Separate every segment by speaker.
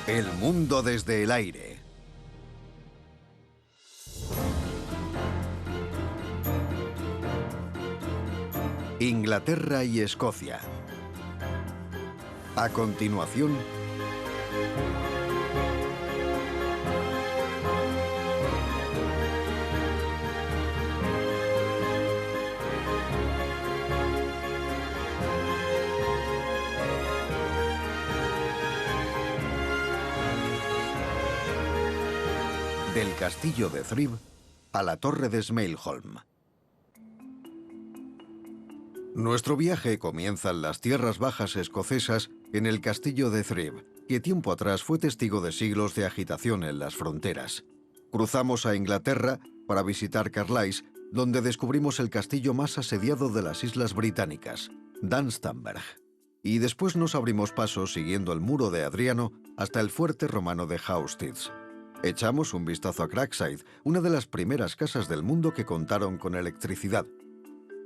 Speaker 1: El mundo desde el aire. Inglaterra y Escocia. A continuación, del castillo de Thrive a la torre de Smailholm. Nuestro viaje comienza en las tierras bajas escocesas, en el castillo de Thrive, que tiempo atrás fue testigo de siglos de agitación en las fronteras. Cruzamos a Inglaterra para visitar Carlisle, donde descubrimos el castillo más asediado de las Islas Británicas, Dunstanburgh. Y después nos abrimos paso siguiendo el muro de Adriano hasta el fuerte romano de Haustitz. Echamos un vistazo a Crackside, una de las primeras casas del mundo que contaron con electricidad.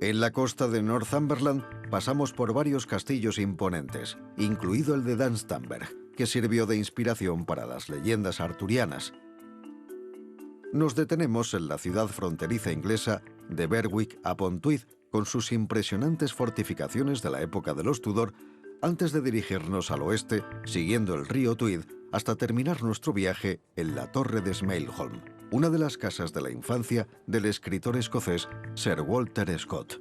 Speaker 1: En la costa de Northumberland pasamos por varios castillos imponentes, incluido el de Dunstanburgh, que sirvió de inspiración para las leyendas arturianas. Nos detenemos en la ciudad fronteriza inglesa de Berwick-upon-Tweed, con sus impresionantes fortificaciones de la época de los Tudor, antes de dirigirnos al oeste, siguiendo el río Tweed, hasta terminar nuestro viaje en la torre de Smailholm, una de las casas de la infancia del escritor escocés Sir Walter Scott.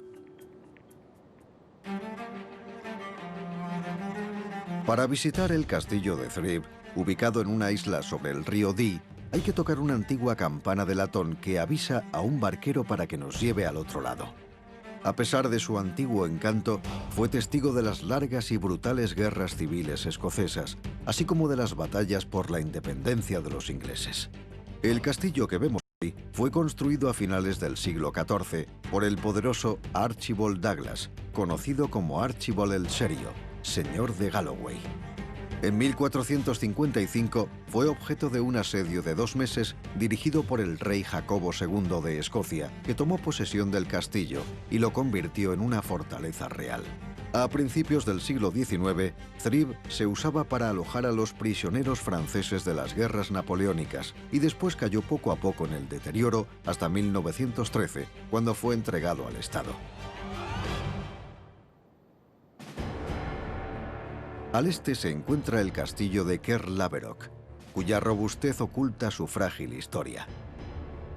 Speaker 1: Para visitar el castillo de Thrive, ubicado en una isla sobre el río Dee, hay que tocar una antigua campana de latón que avisa a un barquero para que nos lleve al otro lado. A pesar de su antiguo encanto, fue testigo de las largas y brutales guerras civiles escocesas, así como de las batallas por la independencia de los ingleses. El castillo que vemos hoy fue construido a finales del siglo XIV por el poderoso Archibald Douglas, conocido como Archibald el Serio, señor de Galloway. En 1455 fue objeto de un asedio de 2 meses dirigido por el rey Jacobo II de Escocia, que tomó posesión del castillo y lo convirtió en una fortaleza real. A principios del siglo XIX, Thrive se usaba para alojar a los prisioneros franceses de las guerras napoleónicas y después cayó poco a poco en el deterioro hasta 1913, cuando fue entregado al Estado. Al este se encuentra el castillo de Caerlaverock, cuya robustez oculta su frágil historia.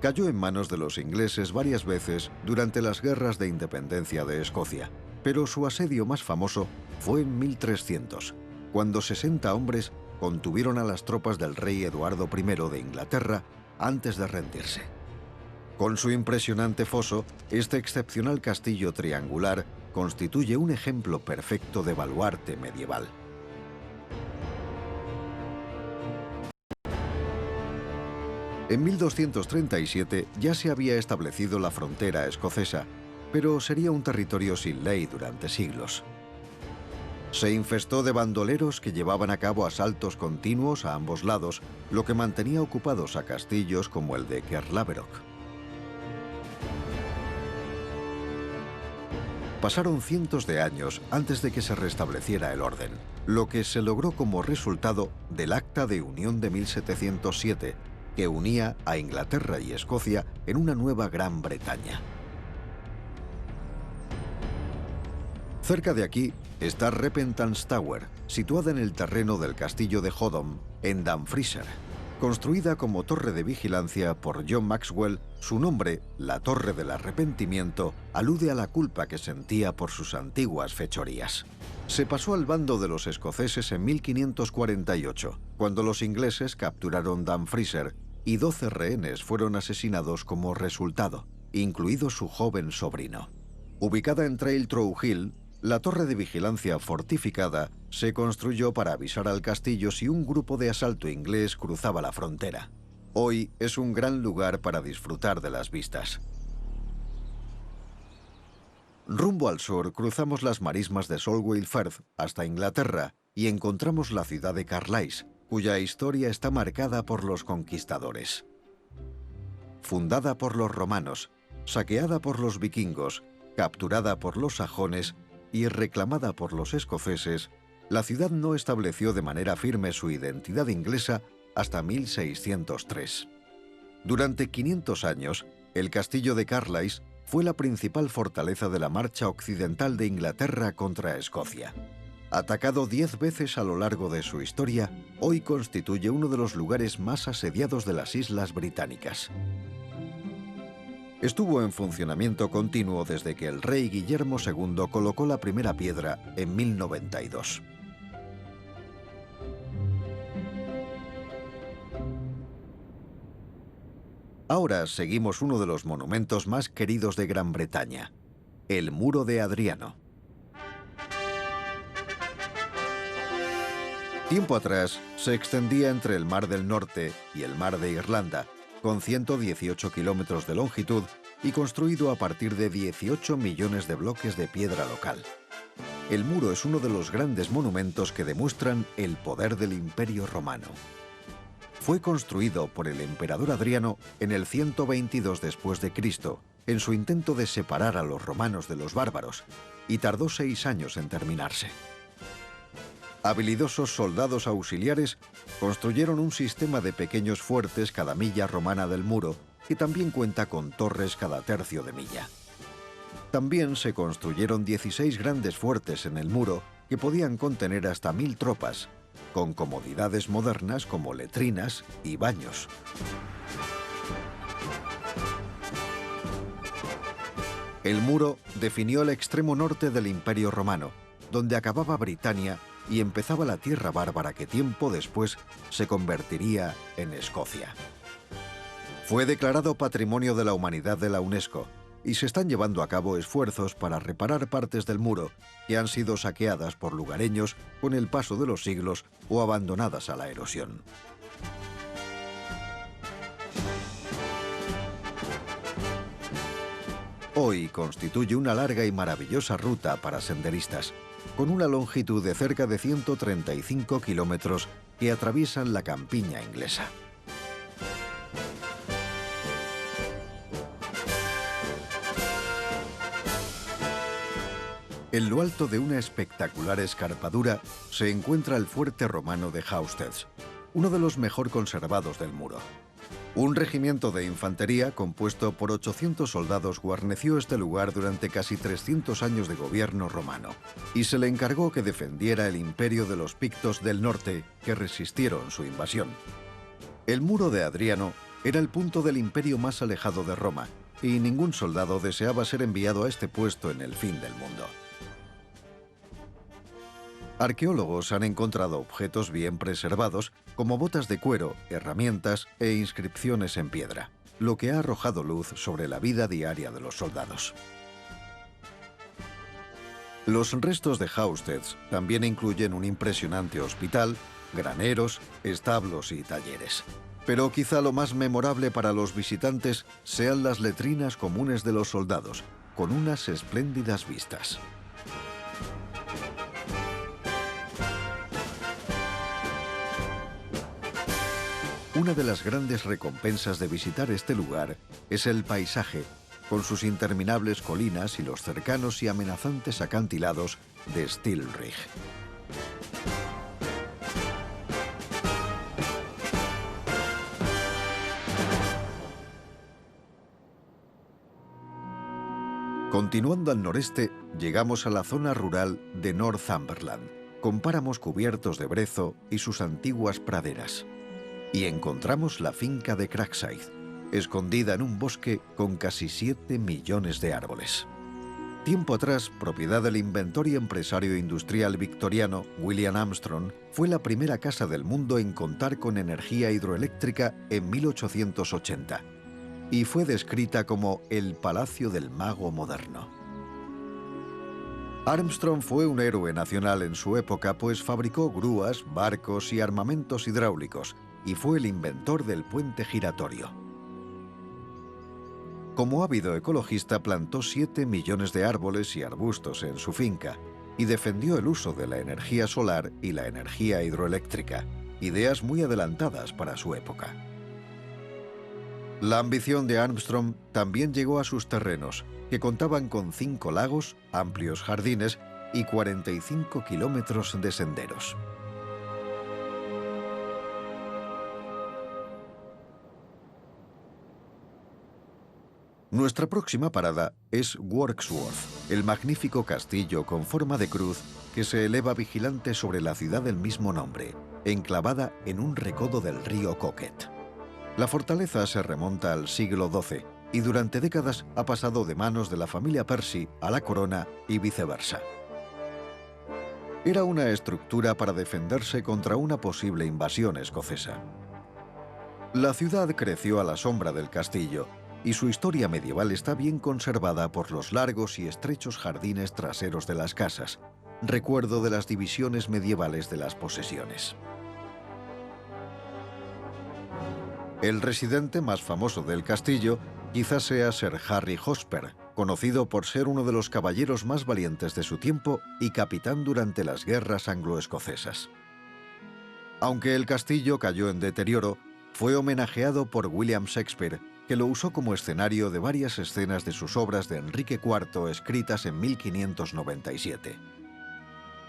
Speaker 1: Cayó en manos de los ingleses varias veces durante las guerras de independencia de Escocia, pero su asedio más famoso fue en 1300, cuando 60 hombres contuvieron a las tropas del rey Eduardo I de Inglaterra antes de rendirse. Con su impresionante foso, este excepcional castillo triangular constituye un ejemplo perfecto de baluarte medieval. En 1237 ya se había establecido la frontera escocesa, pero sería un territorio sin ley durante siglos. Se infestó de bandoleros que llevaban a cabo asaltos continuos a ambos lados, lo que mantenía ocupados a castillos como el de Caerlaverock. Pasaron cientos de años antes de que se restableciera el orden, lo que se logró como resultado del Acta de Unión de 1707, que unía a Inglaterra y Escocia en una nueva Gran Bretaña. Cerca de aquí está Repentance Tower, situada en el terreno del castillo de Hodom, en Dumfriesshire. Construida como torre de vigilancia por John Maxwell, su nombre, la Torre del Arrepentimiento, alude a la culpa que sentía por sus antiguas fechorías. Se pasó al bando de los escoceses en 1548, cuando los ingleses capturaron Dumfriesshire y 12 rehenes fueron asesinados como resultado, incluido su joven sobrino. Ubicada en Trailtrow Hill, la torre de vigilancia fortificada se construyó para avisar al castillo si un grupo de asalto inglés cruzaba la frontera. Hoy es un gran lugar para disfrutar de las vistas. Rumbo al sur cruzamos las marismas de Solway Firth hasta Inglaterra y encontramos la ciudad de Carlisle, cuya historia está marcada por los conquistadores. Fundada por los romanos, saqueada por los vikingos, capturada por los sajones y reclamada por los escoceses, La ciudad no estableció de manera firme su identidad inglesa hasta 1603. Durante 500 años, el castillo de Carlisle fue la principal fortaleza de la marcha occidental de Inglaterra contra Escocia. Atacado 10 veces a lo largo de su historia, hoy constituye uno de los lugares más asediados de las Islas Británicas. Estuvo en funcionamiento continuo desde que el rey Guillermo II colocó la primera piedra en 1092. Ahora seguimos uno de los monumentos más queridos de Gran Bretaña, el Muro de Adriano. Tiempo atrás se extendía entre el Mar del Norte y el Mar de Irlanda, con 118 kilómetros de longitud y construido a partir de 18 millones de bloques de piedra local. El muro es uno de los grandes monumentos que demuestran el poder del Imperio Romano. Fue construido por el emperador Adriano en el 122 después de Cristo, en su intento de separar a los romanos de los bárbaros, y tardó 6 años en terminarse. Habilidosos soldados auxiliares construyeron un sistema de pequeños fuertes cada milla romana del muro, que también cuenta con torres cada tercio de milla. También se construyeron 16 grandes fuertes en el muro que podían contener hasta 1000 tropas, con comodidades modernas como letrinas y baños. El muro definió el extremo norte del Imperio Romano, donde acababa Britania y empezaba la tierra bárbara que tiempo después se convertiría en Escocia. Fue declarado Patrimonio de la Humanidad de la UNESCO y se están llevando a cabo esfuerzos para reparar partes del muro que han sido saqueadas por lugareños con el paso de los siglos o abandonadas a la erosión. Hoy constituye una larga y maravillosa ruta para senderistas, con una longitud de cerca de 135 kilómetros que atraviesan la campiña inglesa. En lo alto de una espectacular escarpadura se encuentra el fuerte romano de Hausted, uno de los mejor conservados del muro. Un regimiento de infantería compuesto por 800 soldados guarneció este lugar durante casi 300 años de gobierno romano y se le encargó que defendiera el imperio de los pictos del norte que resistieron su invasión. El muro de Adriano era el punto del imperio más alejado de Roma y ningún soldado deseaba ser enviado a este puesto en el fin del mundo. Arqueólogos han encontrado objetos bien preservados, como botas de cuero, herramientas e inscripciones en piedra, lo que ha arrojado luz sobre la vida diaria de los soldados. Los restos de Hausted también incluyen un impresionante hospital, graneros, establos y talleres. Pero quizá lo más memorable para los visitantes sean las letrinas comunes de los soldados, con unas espléndidas vistas. Una de las grandes recompensas de visitar este lugar es el paisaje, con sus interminables colinas y los cercanos y amenazantes acantilados de Stilrig. Continuando al noreste, llegamos a la zona rural de Northumberland, con páramos cubiertos de brezo y sus antiguas praderas. Y encontramos la finca de Crackside, escondida en un bosque con casi 7 millones de árboles. Tiempo atrás, propiedad del inventor y empresario industrial victoriano William Armstrong, fue la primera casa del mundo en contar con energía hidroeléctrica en 1880 y fue descrita como el Palacio del Mago moderno. Armstrong fue un héroe nacional en su época, pues fabricó grúas, barcos y armamentos hidráulicos, y fue el inventor del puente giratorio. Como ávido ecologista, plantó 7 millones de árboles y arbustos en su finca y defendió el uso de la energía solar y la energía hidroeléctrica, ideas muy adelantadas para su época. La ambición de Armstrong también llegó a sus terrenos, que contaban con 5 lagos, amplios jardines y 45 kilómetros de senderos. Nuestra próxima parada es Wirksworth, el magnífico castillo con forma de cruz que se eleva vigilante sobre la ciudad del mismo nombre, enclavada en un recodo del río Coquet. La fortaleza se remonta al siglo XII y durante décadas ha pasado de manos de la familia Percy a la corona y viceversa. Era una estructura para defenderse contra una posible invasión escocesa. La ciudad creció a la sombra del castillo y su historia medieval está bien conservada por los largos y estrechos jardines traseros de las casas, recuerdo de las divisiones medievales de las posesiones. El residente más famoso del castillo quizás sea Sir Harry Hotspur, conocido por ser uno de los caballeros más valientes de su tiempo y capitán durante las guerras anglo-escocesas. Aunque el castillo cayó en deterioro, fue homenajeado por William Shakespeare, que lo usó como escenario de varias escenas de sus obras de Enrique IV escritas en 1597.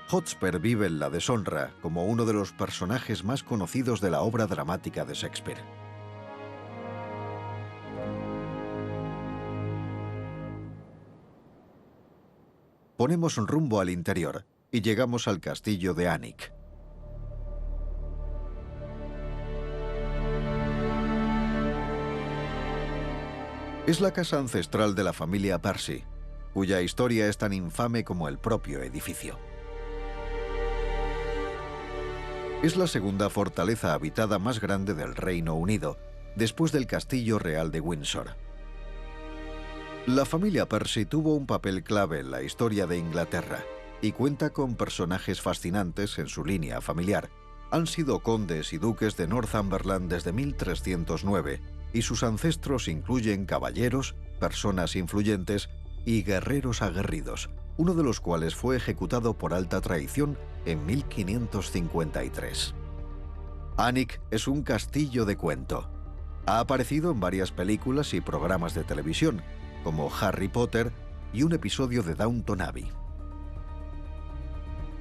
Speaker 1: Hotspur vive en la deshonra como uno de los personajes más conocidos de la obra dramática de Shakespeare. Ponemos rumbo al interior y llegamos al castillo de Alnwick. Es la casa ancestral de la familia Percy, cuya historia es tan infame como el propio edificio. Es la segunda fortaleza habitada más grande del Reino Unido, después del Castillo Real de Windsor. La familia Percy tuvo un papel clave en la historia de Inglaterra y cuenta con personajes fascinantes en su línea familiar. Han sido condes y duques de Northumberland desde 1309 y sus ancestros incluyen caballeros, personas influyentes y guerreros aguerridos, uno de los cuales fue ejecutado por alta traición en 1553. Alnwick es un castillo de cuento. Ha aparecido en varias películas y programas de televisión, como Harry Potter y un episodio de Downton Abbey.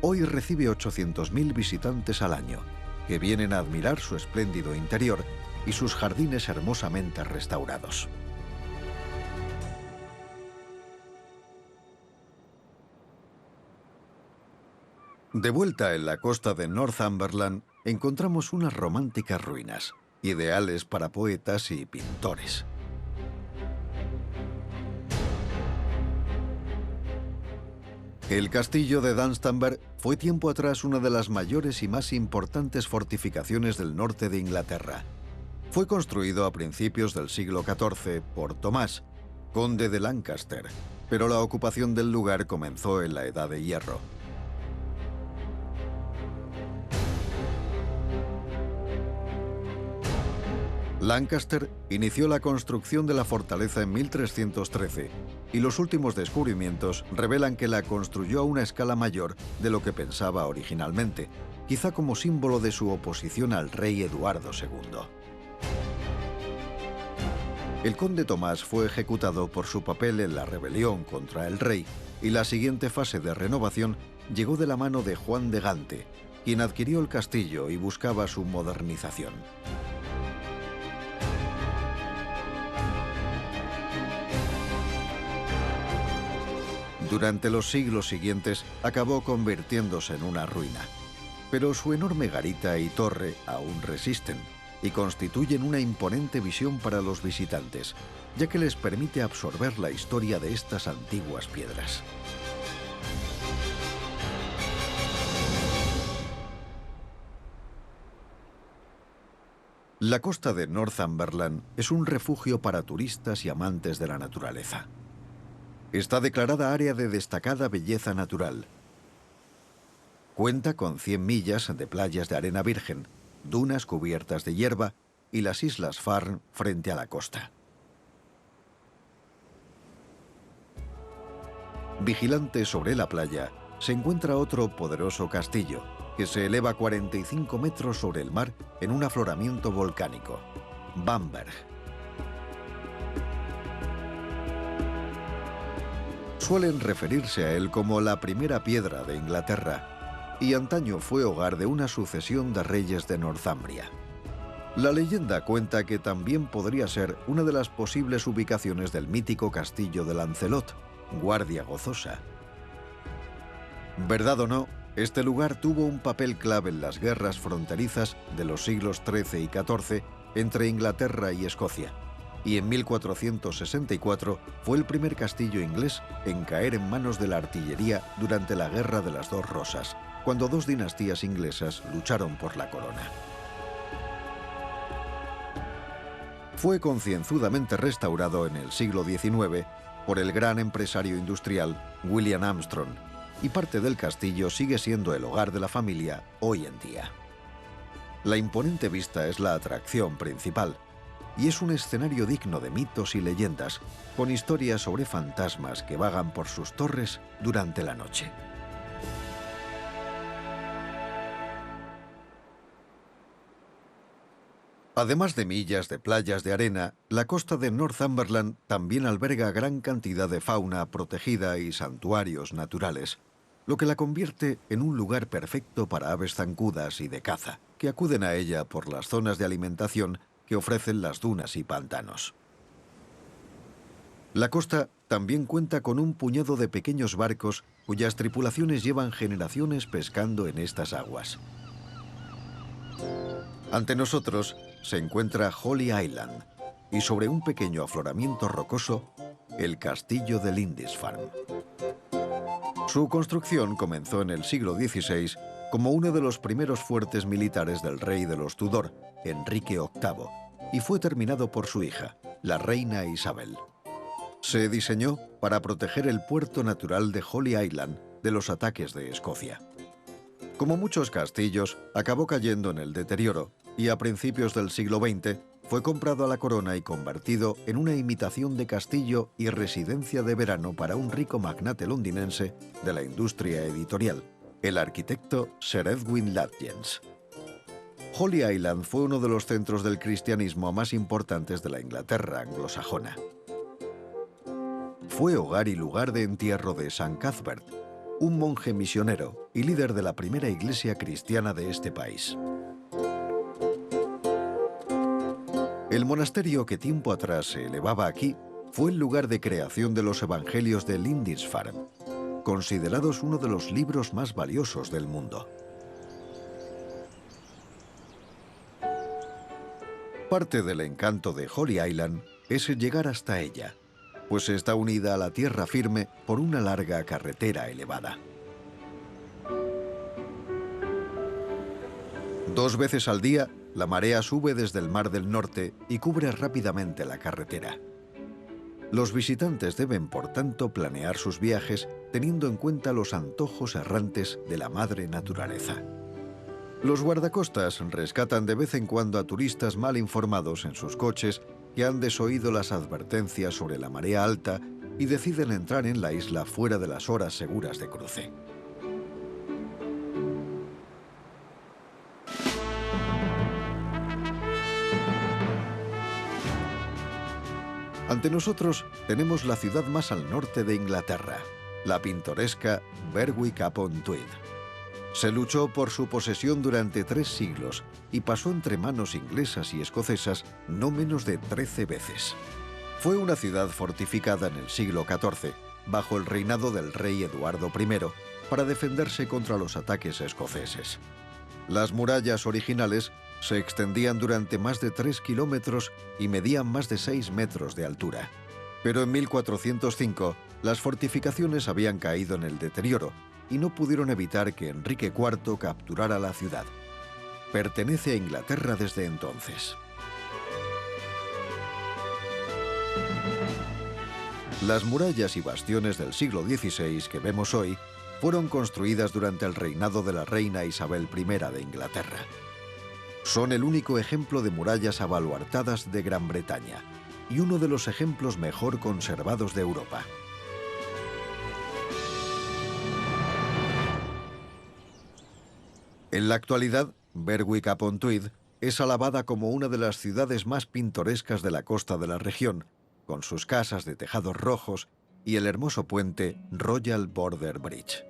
Speaker 1: Hoy recibe 800.000 visitantes al año, que vienen a admirar su espléndido interior y sus jardines hermosamente restaurados. De vuelta en la costa de Northumberland, encontramos unas románticas ruinas, ideales para poetas y pintores. El castillo de Dunstanburgh fue tiempo atrás una de las mayores y más importantes fortificaciones del norte de Inglaterra. Fue construido a principios del siglo XIV por Tomás, conde de Lancaster, pero la ocupación del lugar comenzó en la Edad de Hierro. Lancaster inició la construcción de la fortaleza en 1313 y los últimos descubrimientos revelan que la construyó a una escala mayor de lo que pensaba originalmente, quizá como símbolo de su oposición al rey Eduardo II. El conde Tomás fue ejecutado por su papel en la rebelión contra el rey y la siguiente fase de renovación llegó de la mano de Juan de Gante, quien adquirió el castillo y buscaba su modernización. Durante los siglos siguientes acabó convirtiéndose en una ruina, pero su enorme garita y torre aún resisten y constituyen una imponente visión para los visitantes, ya que les permite absorber la historia de estas antiguas piedras. La costa de Northumberland es un refugio para turistas y amantes de la naturaleza. Está declarada área de destacada belleza natural. Cuenta con 100 millas de playas de arena virgen, dunas cubiertas de hierba y las islas Farne frente a la costa. Vigilante sobre la playa se encuentra otro poderoso castillo que se eleva 45 metros sobre el mar en un afloramiento volcánico, Bamberg. Suelen referirse a él como la primera piedra de Inglaterra, y antaño fue hogar de una sucesión de reyes de Northumbria. La leyenda cuenta que también podría ser una de las posibles ubicaciones del mítico castillo de Lancelot, Guardia Gozosa. Verdad o no, este lugar tuvo un papel clave en las guerras fronterizas de los siglos XIII y XIV entre Inglaterra y Escocia, y en 1464 fue el primer castillo inglés en caer en manos de la artillería durante la Guerra de las Dos Rosas, cuando dos dinastías inglesas lucharon por la corona. Fue concienzudamente restaurado en el siglo XIX por el gran empresario industrial William Armstrong, y parte del castillo sigue siendo el hogar de la familia hoy en día. La imponente vista es la atracción principal, y es un escenario digno de mitos y leyendas, con historias sobre fantasmas que vagan por sus torres durante la noche. Además de millas de playas de arena, la costa de Northumberland también alberga gran cantidad de fauna protegida y santuarios naturales, lo que la convierte en un lugar perfecto para aves zancudas y de caza, que acuden a ella por las zonas de alimentación que ofrecen las dunas y pantanos. La costa también cuenta con un puñado de pequeños barcos cuyas tripulaciones llevan generaciones pescando en estas aguas. Ante nosotros se encuentra Holy Island y sobre un pequeño afloramiento rocoso, el castillo de Lindisfarne. Su construcción comenzó en el siglo XVI como uno de los primeros fuertes militares del rey de los Tudor, Enrique VIII, y fue terminado por su hija, la reina Isabel. Se diseñó para proteger el puerto natural de Holy Island de los ataques de Escocia. Como muchos castillos, acabó cayendo en el deterioro y a principios del siglo XX fue comprado a la corona y convertido en una imitación de castillo y residencia de verano para un rico magnate londinense de la industria editorial, el arquitecto Sir Edwin Lutyens. Holy Island fue uno de los centros del cristianismo más importantes de la Inglaterra anglosajona. Fue hogar y lugar de entierro de San Cuthbert, un monje misionero y líder de la primera iglesia cristiana de este país. El monasterio que tiempo atrás se elevaba aquí fue el lugar de creación de los Evangelios de Lindisfarne, considerados uno de los libros más valiosos del mundo. Parte del encanto de Holy Island es llegar hasta ella, pues está unida a la tierra firme por una larga carretera elevada. 2 veces al día, la marea sube desde el Mar del Norte y cubre rápidamente la carretera. Los visitantes deben, por tanto, planear sus viajes teniendo en cuenta los antojos errantes de la madre naturaleza. Los guardacostas rescatan de vez en cuando a turistas mal informados en sus coches que han desoído las advertencias sobre la marea alta y deciden entrar en la isla fuera de las horas seguras de cruce. Ante nosotros tenemos la ciudad más al norte de Inglaterra, la pintoresca Berwick-upon-Tweed. Se luchó por su posesión durante 3 siglos y pasó entre manos inglesas y escocesas no menos de 13 veces. Fue una ciudad fortificada en el siglo XIV, bajo el reinado del rey Eduardo I, para defenderse contra los ataques escoceses. Las murallas originales se extendían durante más de 3 kilómetros y medían más de 6 metros de altura. Pero en 1405, las fortificaciones habían caído en el deterioro y no pudieron evitar que Enrique IV capturara la ciudad. Pertenece a Inglaterra desde entonces. Las murallas y bastiones del siglo XVI que vemos hoy fueron construidas durante el reinado de la reina Isabel I de Inglaterra. Son el único ejemplo de murallas abaluartadas de Gran Bretaña y uno de los ejemplos mejor conservados de Europa. En la actualidad, Berwick-upon-Tweed es alabada como una de las ciudades más pintorescas de la costa de la región, con sus casas de tejados rojos y el hermoso puente Royal Border Bridge.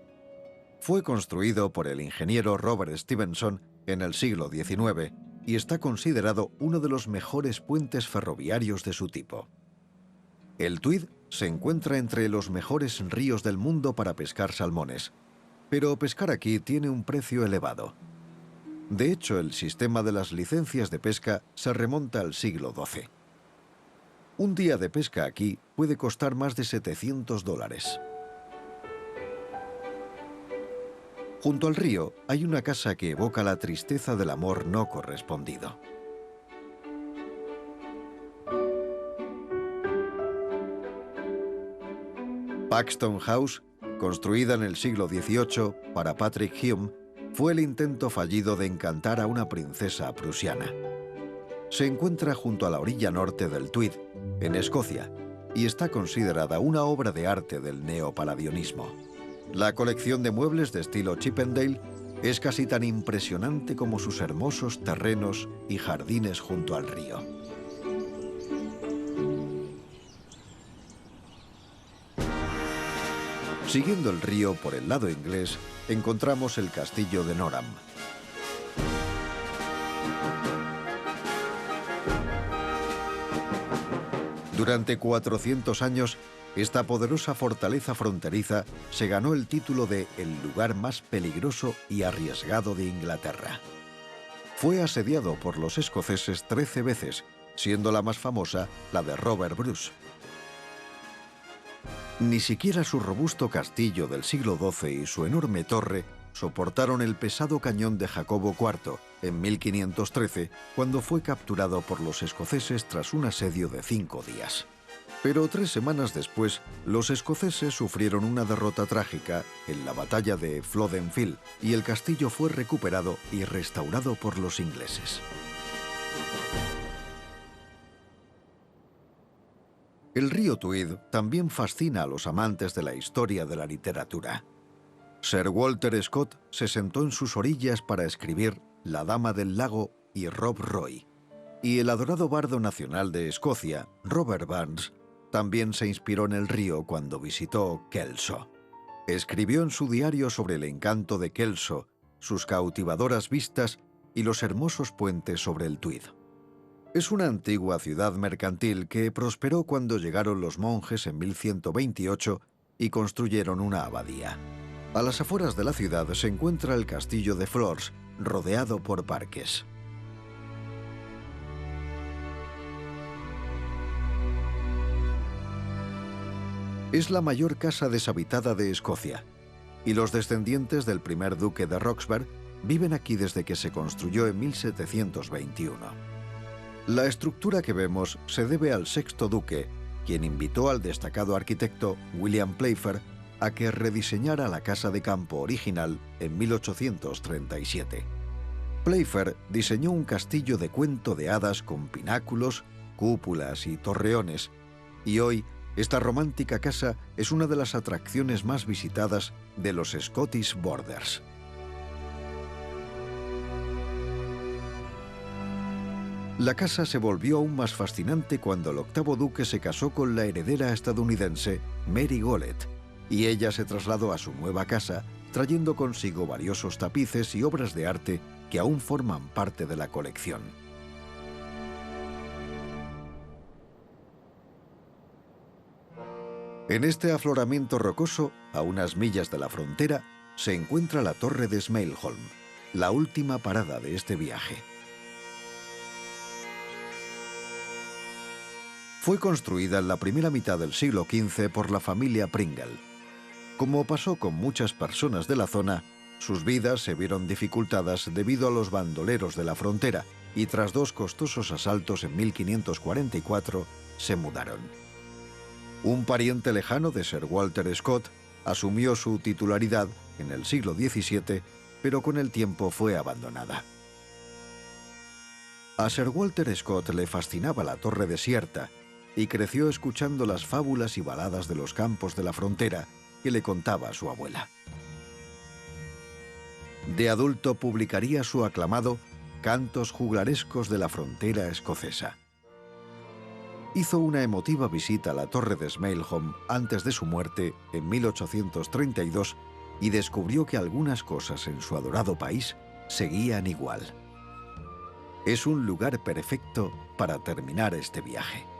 Speaker 1: Fue construido por el ingeniero Robert Stevenson en el siglo XIX y está considerado uno de los mejores puentes ferroviarios de su tipo. El Tweed se encuentra entre los mejores ríos del mundo para pescar salmones, pero pescar aquí tiene un precio elevado. De hecho, el sistema de las licencias de pesca se remonta al siglo XII. Un día de pesca aquí puede costar más de $700. Junto al río hay una casa que evoca la tristeza del amor no correspondido. Paxton House, construida en el siglo XVIII para Patrick Hume, fue el intento fallido de encantar a una princesa prusiana. Se encuentra junto a la orilla norte del Tweed, en Escocia, y está considerada una obra de arte del neopalladionismo. La colección de muebles de estilo Chippendale es casi tan impresionante como sus hermosos terrenos y jardines junto al río. Siguiendo el río por el lado inglés, encontramos el castillo de Norham. Durante 400 años, esta poderosa fortaleza fronteriza se ganó el título de el lugar más peligroso y arriesgado de Inglaterra. Fue asediado por los escoceses 13 veces, siendo la más famosa la de Robert Bruce. Ni siquiera su robusto castillo del siglo XII y su enorme torre soportaron el pesado cañón de Jacobo IV en 1513, cuando fue capturado por los escoceses tras un asedio de 5 días. Pero 3 semanas después, los escoceses sufrieron una derrota trágica en la batalla de Flodden Field y el castillo fue recuperado y restaurado por los ingleses. El río Tweed también fascina a los amantes de la historia de la literatura. Sir Walter Scott se sentó en sus orillas para escribir La Dama del Lago y Rob Roy. Y el adorado bardo nacional de Escocia, Robert Burns, también se inspiró en el río cuando visitó Kelso. Escribió en su diario sobre el encanto de Kelso, sus cautivadoras vistas y los hermosos puentes sobre el Tweed. Es una antigua ciudad mercantil que prosperó cuando llegaron los monjes en 1128 y construyeron una abadía. A las afueras de la ciudad se encuentra el castillo de Flores, rodeado por parques. Es la mayor casa deshabitada de Escocia, y los descendientes del primer duque de Roxburgh viven aquí desde que se construyó en 1721. La estructura que vemos se debe al sexto duque, quien invitó al destacado arquitecto William Playfair a que rediseñara la casa de campo original en 1837. Playfair diseñó un castillo de cuento de hadas con pináculos, cúpulas y torreones, y hoy esta romántica casa es una de las atracciones más visitadas de los Scottish Borders. La casa se volvió aún más fascinante cuando el octavo duque se casó con la heredera estadounidense Mary Golet, y ella se trasladó a su nueva casa, trayendo consigo valiosos tapices y obras de arte que aún forman parte de la colección. En este afloramiento rocoso, a unas millas de la frontera, se encuentra la torre de Smailholm, la última parada de este viaje. Fue construida en la primera mitad del siglo XV por la familia Pringle. Como pasó con muchas personas de la zona, sus vidas se vieron dificultadas debido a los bandoleros de la frontera y tras 2 costosos asaltos en 1544 se mudaron. Un pariente lejano de Sir Walter Scott asumió su titularidad en el siglo XVII, pero con el tiempo fue abandonada. A Sir Walter Scott le fascinaba la torre desierta y creció escuchando las fábulas y baladas de los campos de la frontera que le contaba su abuela. De adulto publicaría su aclamado Cantos juglarescos de la frontera escocesa. hizo una emotiva visita a la torre de Smailholm antes de su muerte en 1832 y descubrió que algunas cosas en su adorado país seguían igual. Es un lugar perfecto para terminar este viaje.